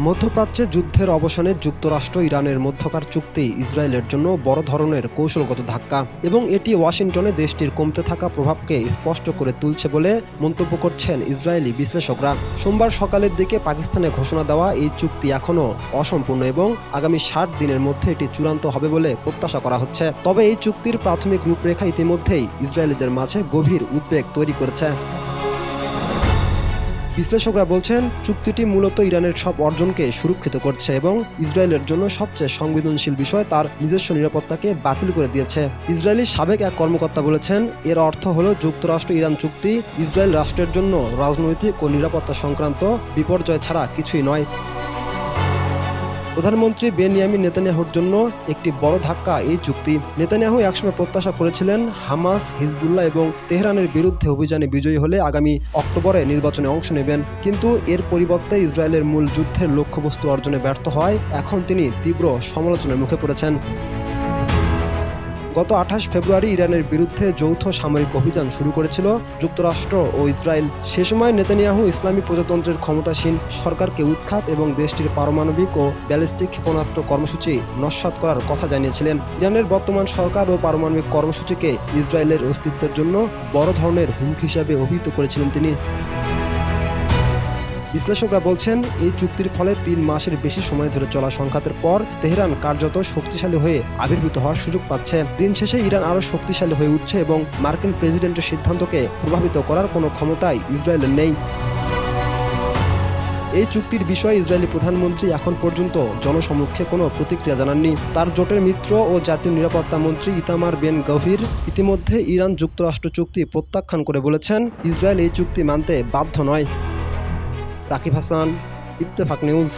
মধ্যপ্রাচ্যে যুদ্ধের অবসানে যুক্তরাষ্ট্র ইরানের মধ্যকার চুক্তি ইসরায়েলের জন্য বড় ধরনের কৌশলগত ধাক্কা এবং এটি ওয়াশিংটনে দেশটির কমতে থাকা প্রভাবকে স্পষ্ট করে তুলছে বলে মন্তব্য করছেন ইসরায়েলি বিশ্লেষকরা। সোমবার সকালের দিকে পাকিস্তানে ঘোষণা দেওয়া এই চুক্তি এখনও অসম্পূর্ণ এবং আগামী ৬০ দিনের মধ্যে এটি চূড়ান্ত হবে বলে প্রত্যাশা করা হচ্ছে। তবে এই চুক্তির প্রাথমিক রূপরেখা ইতিমধ্যেই ইসরায়েলিদের মাঝে গভীর উদ্বেগ তৈরি করেছে। বিশ্লেষকরা বলছেন, চুক্তিটি মূলত ইরানের সব অর্জনকে সুরক্ষিত করছে এবং ইসরায়েলের জন্য সবচেয়ে সংবেদনশীল বিষয় তার নিজস্ব নিরাপত্তাকে বাতিল করে দিয়েছে। ইসরায়েলি সাবেক এক কর্মকর্তা বলেছেন, এর অর্থ হল যুক্তরাষ্ট্র ইরান চুক্তি ইসরায়েল রাষ্ট্রের জন্য রাজনৈতিক ও নিরাপত্তা সংক্রান্ত বিপর্যয় ছাড়া কিছুই নয়। প্রধানমন্ত্রী বেনিয়ামিন নেতানিয়াহুর জন্য একটি বড় ধাক্কা এই চুক্তি। নেতানিয়াহু একসময় প্রত্যাশা করেছিলেন হামাস, হিজবুল্লাহ এবং তেহরানের বিরুদ্ধে অভিযানে বিজয়ী হলে আগামী অক্টোবরে নির্বাচনে অংশ নেবেন। কিন্তু এর পরিবর্তে ইসরায়েলের মূল যুদ্ধের লক্ষ্যবস্তু অর্জনে ব্যর্থ হয় এখন তিনি তীব্র সমালোচনার মুখে পড়েছেন। গত ২৮ ফেব্রুয়ারি ইরানের বিরুদ্ধে যৌথ সামরিক অভিযান শুরু করেছিল যুক্তরাষ্ট্র ও ইসরায়েল। সে সময় নেতানিয়াহু ইসলামী প্রজাতন্ত্রের ক্ষমতাসীন সরকারকে উৎখাত এবং দেশটির পারমাণবিক ও ব্যালিস্টিক ক্ষেপণাস্ত্র কর্মসূচি নস্যাৎ করার কথা জানিয়েছিলেন। ইরানের বর্তমান সরকার ও পারমাণবিক কর্মসূচিকে ইসরায়েলের অস্তিত্বের জন্য বড় ধরনের হুমকি হিসাবে অভিহিত করেছিলেন তিনি। বিশ্লেষকরা বলছেন, এই চুক্তির ফলে ৩ মাসের বেশি সময় ধরে চলা সংঘাতের পর তেহরান কার্যত শক্তিশালী হয়ে আবির্ভূত হওয়ার সুযোগ পাচ্ছে। দিন শেষে ইরান আরও শক্তিশালী হয়ে উঠছে এবং মার্কিন প্রেসিডেন্টের সিদ্ধান্তকে প্রভাবিত করার কোনো ক্ষমতাই ইসরায়েলের নেই। এই চুক্তির বিষয়ে ইসরায়েলি প্রধানমন্ত্রী এখন পর্যন্ত জনসমক্ষে কোনো প্রতিক্রিয়া জানাননি। তার জোটের মিত্র ও জাতীয় নিরাপত্তা মন্ত্রী ইতামার বেন গভির ইতিমধ্যে ইরান যুক্তরাষ্ট্র চুক্তি প্রত্যাখ্যান করে বলেছেন, ইসরায়েল এই চুক্তি মানতে বাধ্য নয়। রাকিব হাসান, ইত্তেফাক নিউজ।